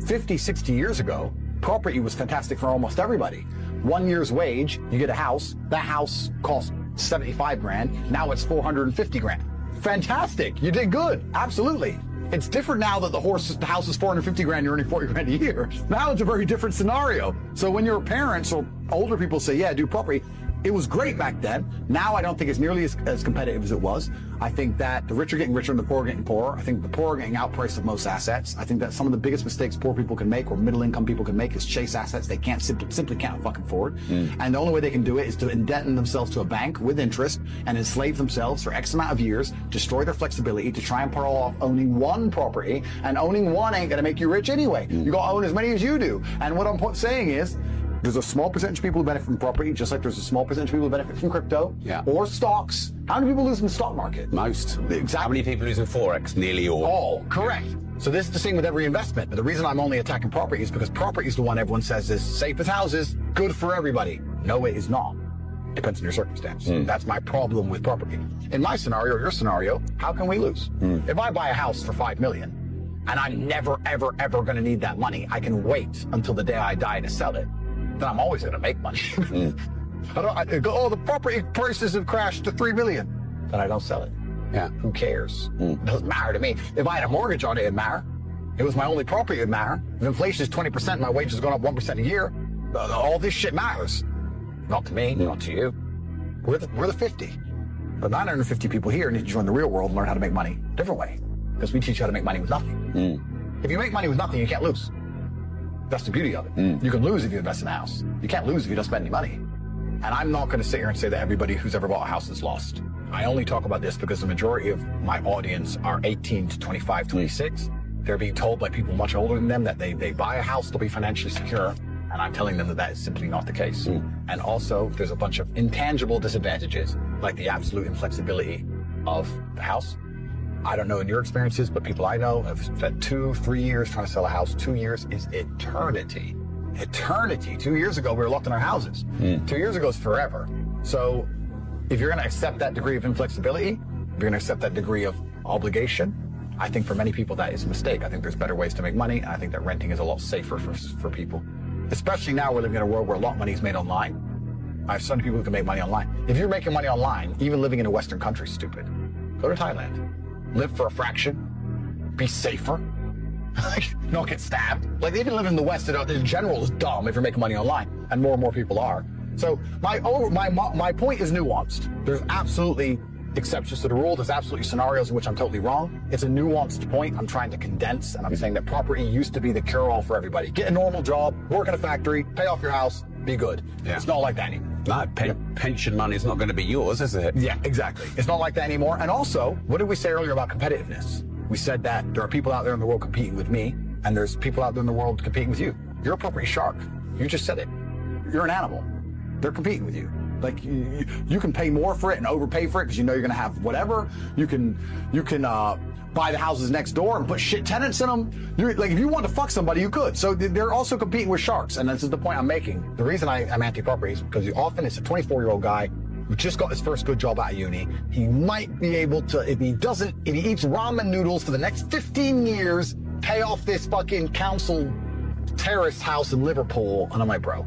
50, 60 years ago, property was fantastic for almost everybody. 1 year's wage, you get a house. That house cost 75 grand. Now it's 450 grand. Fantastic. You did good. Absolutely. It's different now that the house is 450 grand, you're earning 40 grand a year. Now it's a very different scenario. So when your parents or older people say, yeah, do property, It was great back then. Now I don't think it's nearly as competitive as it was. I think that the rich are getting richer and the poor are getting poorer. I think the poor are getting outpriced of most assets. I think that some of the biggest mistakes poor people can make or middle income people can make is chase assets they can't simply can't fucking afford. And the only way they can do it is to indent themselves to a bank with interest and enslave themselves for X amount of years, destroy their flexibility to try and pull off owning one property, and owning one ain't gonna make you rich anyway. You gotta own as many as you do. And what I'm saying is, there's a small percentage of people who benefit from property, just like there's a small percentage of people who benefit from crypto or stocks. How many people lose in the stock market? Most. Exactly. How many people lose in Forex? Nearly all. All, correct. So this is the same with every investment. But the reason I'm only attacking property is because property is the one everyone says is safe as houses, good for everybody. No, it is not. Depends on your circumstance. That's my problem with property. In my scenario, or your scenario, how can we lose? If I buy a house for $5 million and I'm never, ever, ever going to need that money, I can wait until the day I die to sell it. Then I'm always going to make money. I go, oh, the property prices have crashed to $3 million. Then I don't sell it. Yeah. Who cares? It doesn't matter to me. If I had a mortgage on it, it'd matter. It was my only property, it'd matter. If inflation is 20%, my wages are going up 1% a year. All this shit matters. Not to me, not to you. We're the 50. But 950 people here need to join the real world and learn how to make money a different way. Because we teach you how to make money with nothing. If you make money with nothing, you can't lose. That's the beauty of it. You can lose if you invest in a house. You can't lose if you don't spend any money. And I'm not going to sit here and say that everybody who's ever bought a house is lost. I only talk about this because the majority of my audience are 18 to 25, 26. They're being told by people much older than them that they buy a house, they'll be financially secure. And I'm telling them that that is simply not the case. And also, there's a bunch of intangible disadvantages, like the absolute inflexibility of the house. I don't know in your experiences, but people I know have spent 2-3 years trying to sell a house. 2 years is eternity. Eternity. 2 years ago, we were locked in our houses. 2 years ago is forever. So if you're going to accept that degree of inflexibility, if you're going to accept that degree of obligation, I think for many people that is a mistake. I think there's better ways to make money, and I think that renting is a lot safer for people. Especially now we're living in a world where a lot of money is made online. I have some people who can make money online. If you're making money online, even living in a Western country is stupid. Go to Thailand. Live for a fraction. Be safer. Not get stabbed. Like, even living in the West in general is dumb if you're making money online, and more people are. So my point is nuanced. There's absolutely exceptions to the rule. There's absolutely scenarios in which I'm totally wrong. It's a nuanced point I'm trying to condense, and I'm saying that property used to be the cure-all for everybody. Get a normal job, work in a factory, pay off your house, be good. Yeah. It's not like that anymore. No, pension money is not going to be yours, is it? Yeah, exactly. It's not like that anymore. And also, what did we say earlier about competitiveness? We said that there are people out there in the world competing with me, and there's people out there in the world competing with you. You're a property shark. You just said it. You're an animal. They're competing with you. Like, you can pay more for it and overpay for it because you know you're going to have whatever. You can buy the houses next door and put shit tenants in them. Like, if you want to fuck somebody, you could. So they're also competing with sharks, and this is the point I'm making. The reason I'm anti-property is because often it's a 24-year-old guy who just got his first good job out of uni. He might be able to, if he eats ramen noodles for the next 15 years, pay off this fucking council terrace house in Liverpool. And I'm like, bro,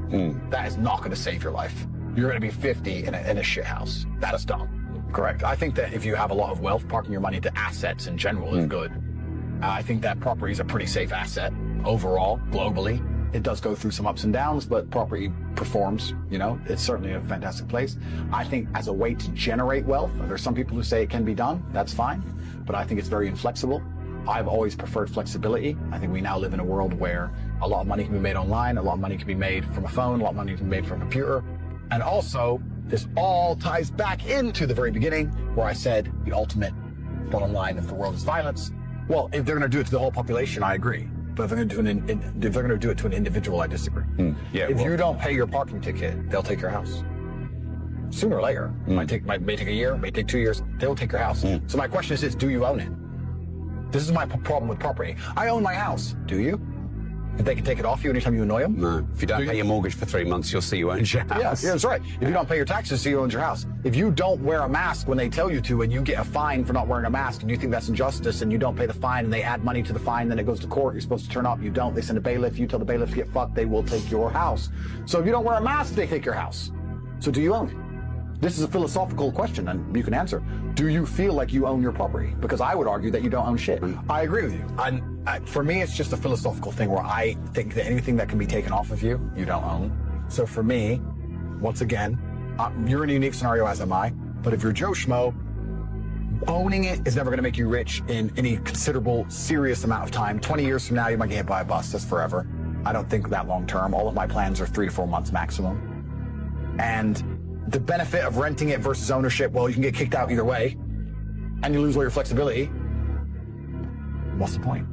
that is not going to save your life. You're going to be 50 in a shit house. That is dumb. Correct. I think that if you have a lot of wealth, parking your money into assets in general is good. I think that property is a pretty safe asset overall, globally. It does go through some ups and downs, but property performs, you know, it's certainly a fantastic place. I think as a way to generate wealth, there's some people who say it can be done, that's fine, but I think it's very inflexible. I've always preferred flexibility. I think we now live in a world where a lot of money can be made online, a lot of money can be made from a phone, a lot of money can be made from a computer. And also, this all ties back into the very beginning where I said the ultimate bottom line of the world is violence. Well, if they're going to do it to the whole population, I agree. But if they're going to do it to an individual, I disagree. If you don't pay your parking ticket, they'll take your house. Sooner or later. May take a year, may take 2 years. They will take your house. So my question is, do you own it? This is my problem with property. I own my house. Do you? If they can take it off you anytime you annoy them? No. If you don't pay your mortgage for 3 months, you'll see you own your house. Yeah, that's right. If you don't pay your taxes, you own your house. If you don't wear a mask when they tell you to, and you get a fine for not wearing a mask, and you think that's injustice, and you don't pay the fine, and they add money to the fine, then it goes to court, you're supposed to turn up, you don't, they send a bailiff, you tell the bailiff to get fucked, they will take your house. So if you don't wear a mask, they take your house. So do you own it? This is a philosophical question, and you can answer. Do you feel like you own your property? Because I would argue that you don't own shit. I agree with you. And for me, it's just a philosophical thing where I think that anything that can be taken off of you, you don't own. So for me, once again, You're in a unique scenario, as am I. But if you're Joe Schmo, owning it is never going to make you rich in any considerable, serious amount of time. 20 years from now, you might get hit by a bus. That's forever. I don't think that long term. All of my plans are 3 to 4 months maximum. And the benefit of renting it versus ownership, well, you can get kicked out either way, and you lose all your flexibility. What's the point?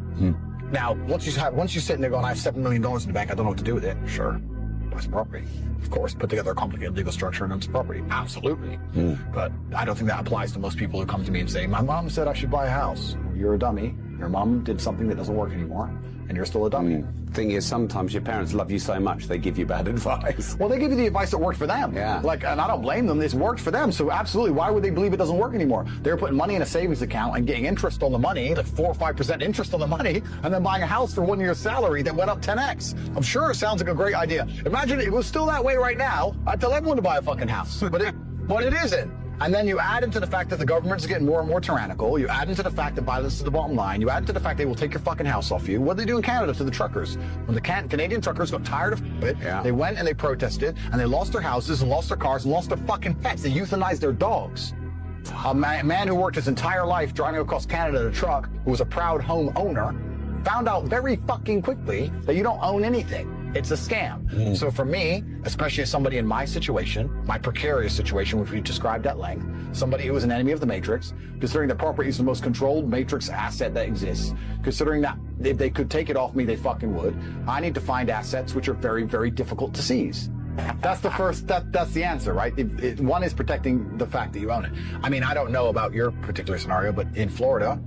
Now, once you sit in there going, I have $7 million in the bank, I don't know what to do with it. Sure, buy some property. Of course, put together a complicated legal structure and own some property. Absolutely. But I don't think that applies to most people who come to me and say, my mom said I should buy a house. You're a dummy. Your mom did something that doesn't work anymore, and you're still a dummy. Thing is, sometimes your parents love you so much, they give you bad advice. Well, they give you the advice that worked for them. Yeah. Like, and I don't blame them. It's worked for them. So absolutely, why would they believe it doesn't work anymore? They're putting money in a savings account and getting interest on the money, like 4 or 5% interest on the money, and then buying a house for 1 year's salary that went up 10x. I'm sure it sounds like a great idea. Imagine it was still that way right now. I'd tell everyone to buy a fucking house, but it isn't. And then you add into the fact that the government's getting more and more tyrannical. You add into the fact that violence is the bottom line. You add into the fact they will take your fucking house off you. What did they do in Canada to the truckers? When the Canadian truckers got tired of it, they went and they protested, and they lost their houses and lost their cars and lost their fucking pets. They euthanized their dogs. A man who worked his entire life driving across Canada in a truck, who was a proud home owner, found out very fucking quickly that you don't own anything. It's a scam. So for me, especially as somebody in my situation, my precarious situation, which we described at length, somebody who is an enemy of the matrix, considering that property is the most controlled matrix asset that exists, considering that if they could take it off me, they fucking would, I need to find assets which are very, very difficult to seize. That's the first, that's the answer, right? One is protecting the fact that you own it. I mean, I don't know about your particular scenario, but in Florida,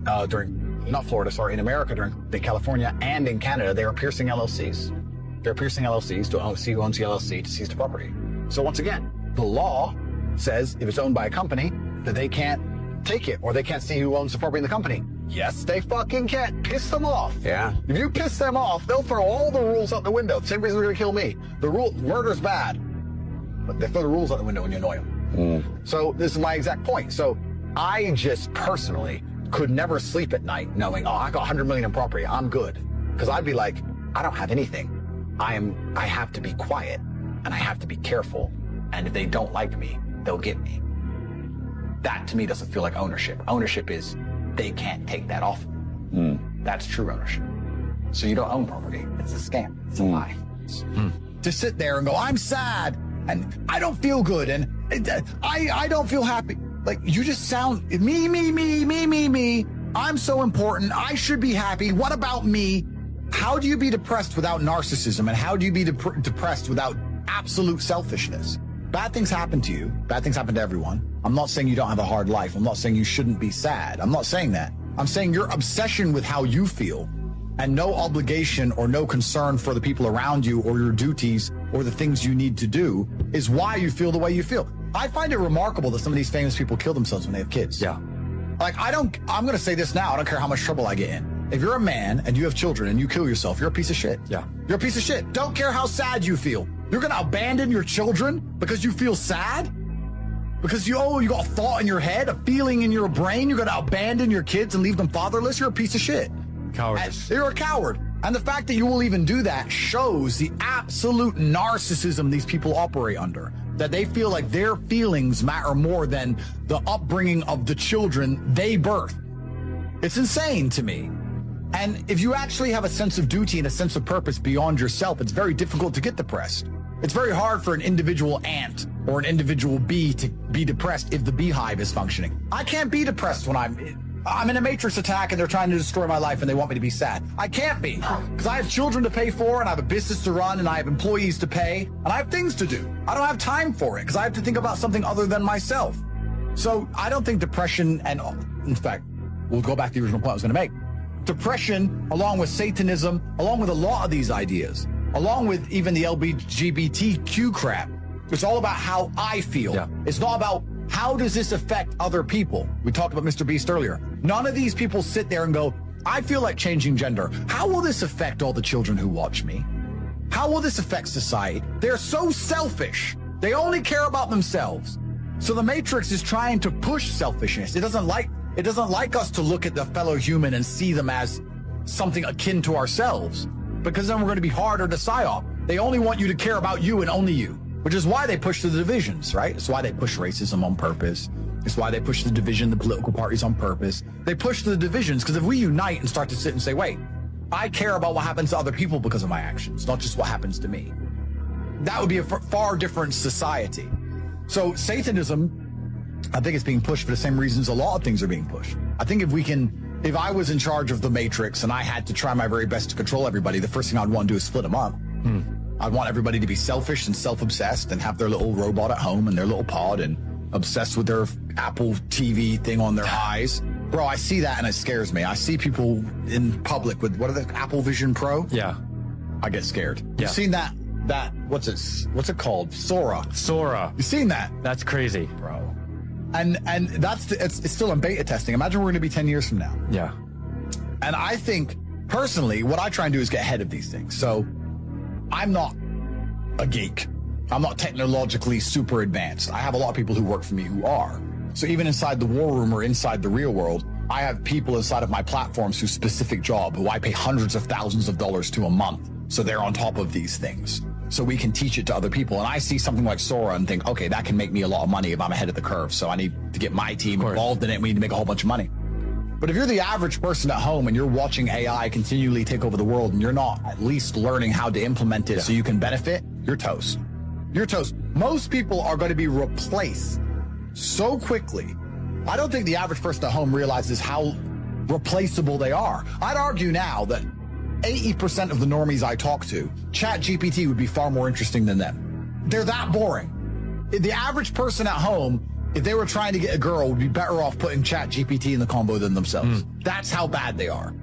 in America, during California and in Canada, they are piercing LLCs. They're piercing LLCs to see who owns the LLC to seize the property. So once again, the law says if it's owned by a company, that they can't take it, or they can't see who owns the property in the company. Yes, they fucking can. Piss them off. Yeah. If you piss them off, they'll throw all the rules out the window. Same reason they're gonna kill me. Murder's bad, but they throw the rules out the window when you annoy them. So this is my exact point. So I just personally could never sleep at night knowing, oh, I got 100 million in property, I'm good. Because I'd be like, I don't have anything. I have to be quiet, and I have to be careful. And if they don't like me, they'll get me. That to me doesn't feel like ownership. Ownership is they can't take that off. That's true ownership. So you don't own property. It's a scam. It's a lie. To sit there and go, I'm sad, and I don't feel good, and I don't feel happy. Like, you just sound me. I'm so important. I should be happy. What about me? How do you be depressed without narcissism? And how do you be depressed without absolute selfishness? Bad things happen to you. Bad things happen to everyone. I'm not saying you don't have a hard life. I'm not saying you shouldn't be sad. I'm not saying that. I'm saying your obsession with how you feel and no obligation or no concern for the people around you or your duties or the things you need to do is why you feel the way you feel. I find it remarkable that some of these famous people kill themselves when they have kids. Yeah. Like, I'm going to say this now. I don't care how much trouble I get in. If you're a man and you have children and you kill yourself, you're a piece of shit. Yeah. You're a piece of shit. Don't care how sad you feel. You're going to abandon your children because you feel sad? Because you got a thought in your head, a feeling in your brain, you're going to abandon your kids and leave them fatherless? You're a piece of shit. Cowardice. You're a coward. And the fact that you will even do that shows the absolute narcissism these people operate under. That they feel like their feelings matter more than the upbringing of the children they birth. It's insane to me. And if you actually have a sense of duty and a sense of purpose beyond yourself, it's very difficult to get depressed. It's very hard for an individual ant or an individual bee to be depressed if the beehive is functioning. I can't be depressed when I'm in a matrix attack and they're trying to destroy my life and they want me to be sad. I can't be, because I have children to pay for and I have a business to run and I have employees to pay and I have things to do. I don't have time for it because I have to think about something other than myself. So I don't think depression, and in fact, we'll go back to the original point I was going to make. Depression, along with Satanism, along with a lot of these ideas, along with even the LGBTQ crap, it's all about how I feel. Yeah. It's not about how does this affect other people. We talked about Mr. Beast earlier. None of these people sit there and go, I feel like changing gender. How will this affect all the children who watch me? How will this affect society? They're so selfish. They only care about themselves. So the Matrix is trying to push selfishness. It doesn't like us to look at the fellow human and see them as something akin to ourselves, because then we're going to be harder to psyop. They only want you to care about you and only you. which is why they push the divisions, right? It's why they push racism on purpose. It's why they push the division, the political parties on purpose. They push the divisions because if we unite and start to sit and say, wait, I care about what happens to other people because of my actions, not just what happens to me, that would be a far different society. So Satanism, I think it's being pushed for the same reasons a lot of things are being pushed. I think if I was in charge of the Matrix and I had to try my very best to control everybody, the first thing I'd want to do is split them up. I'd want everybody to be selfish and self-obsessed and have their little robot at home and their little pod and obsessed with their Apple TV thing on their eyes. Bro, I see that and it scares me. I see people in public with, what are the Apple Vision Pro? Yeah. I get scared. Yeah. You've seen that, what's it called? Sora. You've seen that? That's crazy. Bro. And it's still in beta testing. Imagine we're going to be 10 years from now. Yeah. And I think, personally, what I try and do is get ahead of these things. So I'm not a geek. I'm not technologically super advanced. I have a lot of people who work for me who are. So even inside the war room or inside the real world, I have people inside of my platforms whose specific job, who I pay hundreds of thousands of dollars to a month. So they're on top of these things. So we can teach it to other people. And I see something like Sora and think, okay, that can make me a lot of money if I'm ahead of the curve. So I need to get my team involved in it. We need to make a whole bunch of money. But if you're the average person at home and you're watching AI continually take over the world and you're not at least learning how to implement it so you can benefit, you're toast. You're toast. Most people are going to be replaced so quickly. I don't think the average person at home realizes how replaceable they are. I'd argue now that 80% of the normies I talk to, ChatGPT would be far more interesting than them. They're that boring. The average person at home, if they were trying to get a girl, would be better off putting ChatGPT in the combo than themselves. That's how bad they are.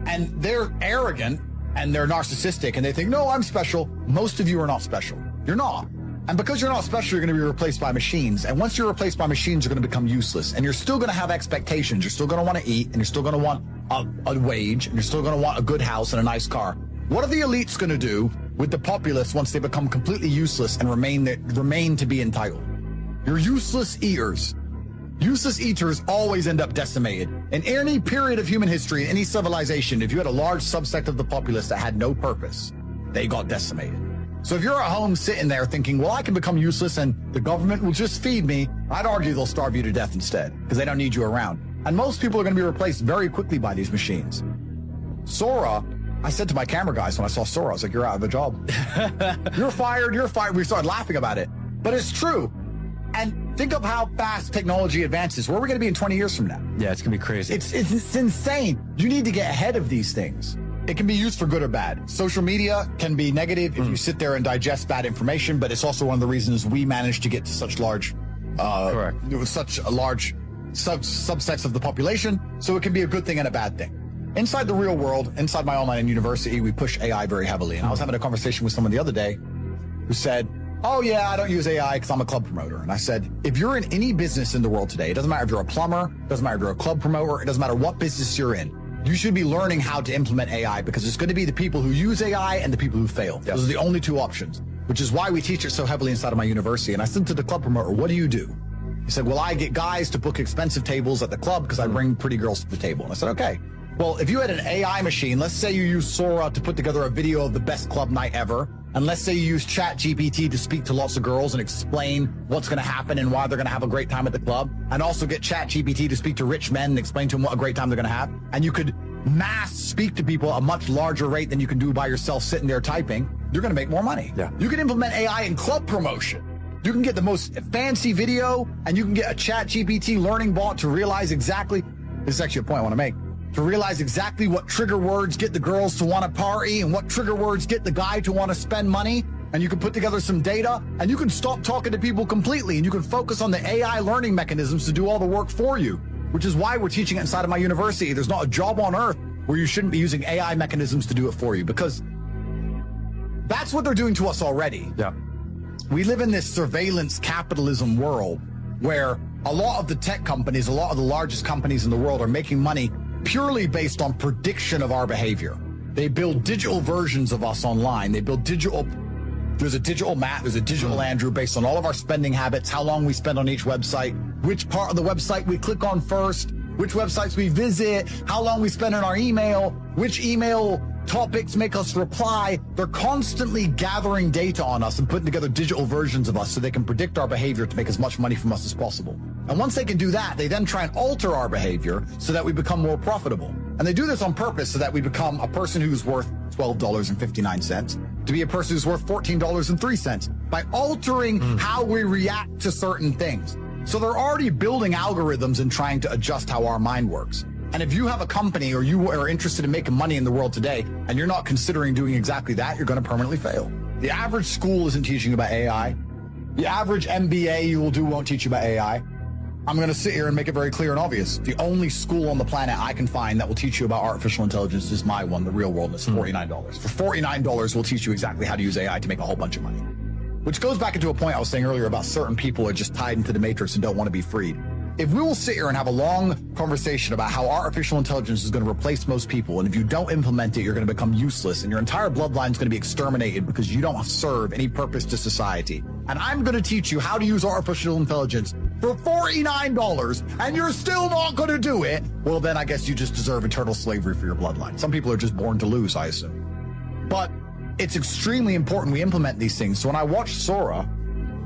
And they're arrogant and they're narcissistic and they think, no, I'm special. Most of you are not special. You're not. And because you're not special, you're going to be replaced by machines. And once you're replaced by machines, you're going to become useless. And you're still going to have expectations. You're still going to want to eat, and you're still going to want a wage, and you're still going to want a good house and a nice car. What are the elites going to do with the populace once they become completely useless and remain to be entitled? You're useless eaters. Useless eaters always end up decimated. In any period of human history, in any civilization, if you had a large subsect of the populace that had no purpose, they got decimated. So if you're at home sitting there thinking, well, I can become useless and the government will just feed me, I'd argue they'll starve you to death instead because they don't need you around. And most people are going to be replaced very quickly by these machines. Sora, I said to my camera guys when I saw Sora, I was like, you're out of a job. You're fired. You're fired. We started laughing about it. But it's true. And think of how fast technology advances. Where are we going to be in 20 years from now? Yeah, it's going to be crazy. It's insane. You need to get ahead of these things. It can be used for good or bad. Social media can be negative if you sit there and digest bad information, but it's also one of the reasons we managed to get to such large, such a large subsets of the population. So it can be a good thing and a bad thing. Inside the real world, inside my online university, we push AI very heavily. And I was having a conversation with someone the other day who said, oh yeah, I don't use AI because I'm a club promoter. And I said, if you're in any business in the world today, it doesn't matter if you're a plumber, it doesn't matter if you're a club promoter, it doesn't matter what business you're in. You should be learning how to implement AI because it's going to be the people who use AI and the people who fail. Yep. Those are the only two options, which is why we teach it so heavily inside of my university. And I said to the club promoter, what do you do? He said, well, I get guys to book expensive tables at the club because I bring pretty girls to the table. And I said, okay, well, if you had an AI machine, let's say you use Sora to put together a video of the best club night ever. And let's say you use ChatGPT to speak to lots of girls and explain what's going to happen and why they're going to have a great time at the club. And also get ChatGPT to speak to rich men and explain to them what a great time they're going to have. And you could mass speak to people at a much larger rate than you can do by yourself sitting there typing. You're going to make more money. Yeah. You can implement AI in club promotion. You can get the most fancy video and you can get a ChatGPT learning bot to realize exactly, this is actually a point I want to make, to realize exactly what trigger words get the girls to want to party and what trigger words get the guy to want to spend money. And you can put together some data and you can stop talking to people completely and you can focus on the AI learning mechanisms to do all the work for you, which is why we're teaching it inside of my university. There's not a job on earth where you shouldn't be using AI mechanisms to do it for you because that's what they're doing to us already. Yeah. We live in this surveillance capitalism world where a lot of the tech companies, a lot of the largest companies in the world are making money purely based on prediction of our behavior. They build digital versions of us online. They build there's a digital Matt, there's a digital Andrew based on all of our spending habits, how long we spend on each website, which part of the website we click on first, which websites we visit, how long we spend on our email, which email topics make us reply. They're constantly gathering data on us and putting together digital versions of us so they can predict our behavior to make as much money from us as possible. And once they can do that, they then try and alter our behavior so that we become more profitable. And they do this on purpose so that we become a person who's worth $12.59 to be a person who's worth $14.03 by altering how we react to certain things. So they're already building algorithms and trying to adjust how our mind works. And if you have a company or you are interested in making money in the world today and you're not considering doing exactly that, you're going to permanently fail. The average school isn't teaching about AI. The average MBA you will do won't teach you about AI. I'm going to sit here and make it very clear and obvious. The only school on the planet I can find that will teach you about artificial intelligence is my one, The Real World, and it's $49. For $49, we'll teach you exactly how to use AI to make a whole bunch of money. Which goes back into a point I was saying earlier about certain people are just tied into the matrix and don't want to be freed. If we will sit here and have a long conversation about how artificial intelligence is going to replace most people, and if you don't implement it, you're going to become useless, and your entire bloodline is going to be exterminated because you don't serve any purpose to society. And I'm going to teach you how to use artificial intelligence for $49, and you're still not going to do it, well, then I guess you just deserve eternal slavery for your bloodline. Some people are just born to lose, I assume. But it's extremely important we implement these things. So when I watched Sora,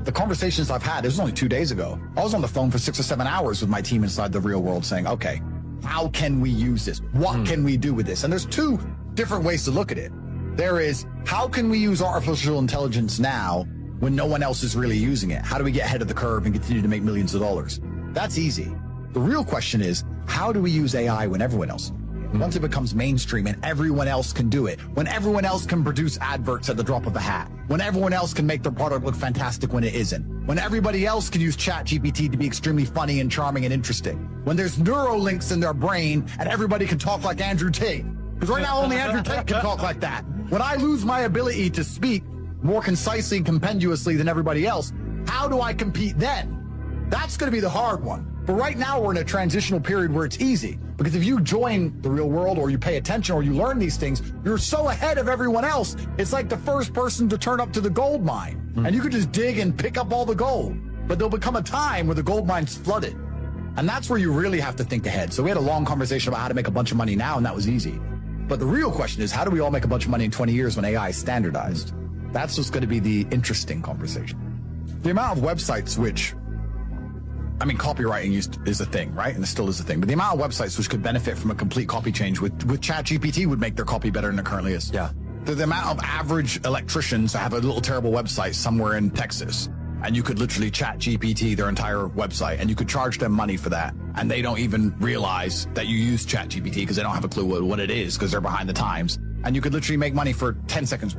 the conversations I've had, it was only 2 days ago. I was on the phone for 6 or 7 hours with my team inside The Real World saying, okay, how can we use this? What can we do with this? And there's two different ways to look at it. There is, how can we use artificial intelligence now when no one else is really using it? How do we get ahead of the curve and continue to make millions of dollars? That's easy. The real question is, how do we use AI when everyone else? Once it becomes mainstream and everyone else can do it, when everyone else can produce adverts at the drop of a hat, when everyone else can make their product look fantastic when it isn't, when everybody else can use ChatGPT to be extremely funny and charming and interesting, when there's neural links in their brain and everybody can talk like Andrew Tate. Because right now only Andrew Tate can talk like that. When I lose my ability to speak more concisely and compendiously than everybody else, how do I compete then? That's going to be the hard one. But right now we're in a transitional period where it's easy. Because if you join The Real World or you pay attention or you learn these things, you're so ahead of everyone else. It's like the first person to turn up to the gold mine. And you could just dig and pick up all the gold. But there'll become a time where the gold mine's flooded. And that's where you really have to think ahead. So we had a long conversation about how to make a bunch of money now, and that was easy. But the real question is, how do we all make a bunch of money in 20 years when AI is standardized? That's what's going to be the interesting conversation. The amount of websites which, I mean, copywriting is a thing, right? And it still is a thing. But the amount of websites which could benefit from a complete copy change with ChatGPT would make their copy better than it currently is. Yeah. The amount of average electricians that have a little terrible website somewhere in Texas, and you could literally ChatGPT their entire website, and you could charge them money for that, and they don't even realize that you use ChatGPT because they don't have a clue what it is because they're behind the times, and you could literally make money for 10 seconds.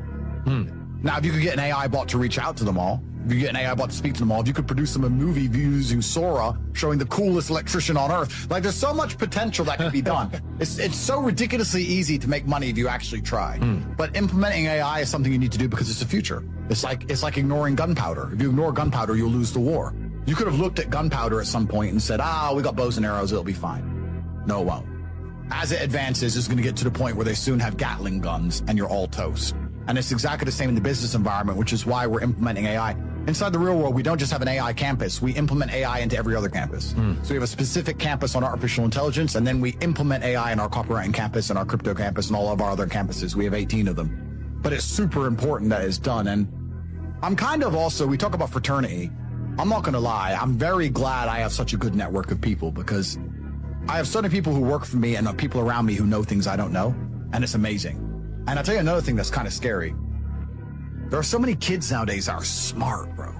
Now, if you could get an AI bot to reach out to them all, if you get an AI bot to speak to them all, if you could produce them a movie using Sora, showing the coolest electrician on earth, like there's so much potential that could be done. It's so ridiculously easy to make money if you actually try. But implementing AI is something you need to do because it's the future. It's like ignoring gunpowder. If you ignore gunpowder, you'll lose the war. You could have looked at gunpowder at some point and said, we got bows and arrows, it'll be fine. No, it won't. As it advances, it's going to get to the point where they soon have Gatling guns and you're all toast. And it's exactly the same in the business environment, which is why we're implementing AI. Inside The Real World, we don't just have an AI campus. We implement AI into every other campus. So we have a specific campus on artificial intelligence, and then we implement AI in our copywriting campus and our crypto campus and all of our other campuses. We have 18 of them. But it's super important that it's done. And I'm kind of also, we talk about fraternity. I'm not going to lie. I'm very glad I have such a good network of people because I have so many people who work for me and people around me who know things I don't know. And it's amazing. And I'll tell you another thing that's kind of scary. There are so many kids nowadays that are smart, bro.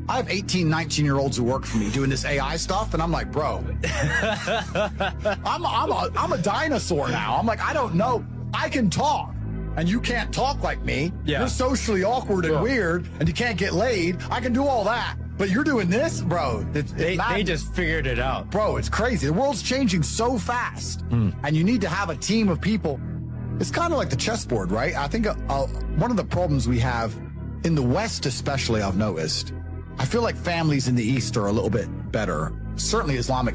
I have 18, 19-year-olds who work for me doing this AI stuff, and I'm like, bro, I'm a dinosaur now. I'm like, I don't know. I can talk, and you can't talk like me. Yeah. You're socially awkward and weird, and you can't get laid. I can do all that, but you're doing this, bro. They just figured it out. Bro, it's crazy. The world's changing so fast, and you need to have a team of people. It's kind of like the chessboard, right? I think one of the problems we have in the West, especially, I've noticed, I feel like families in the East are a little bit better. Certainly Islamic families.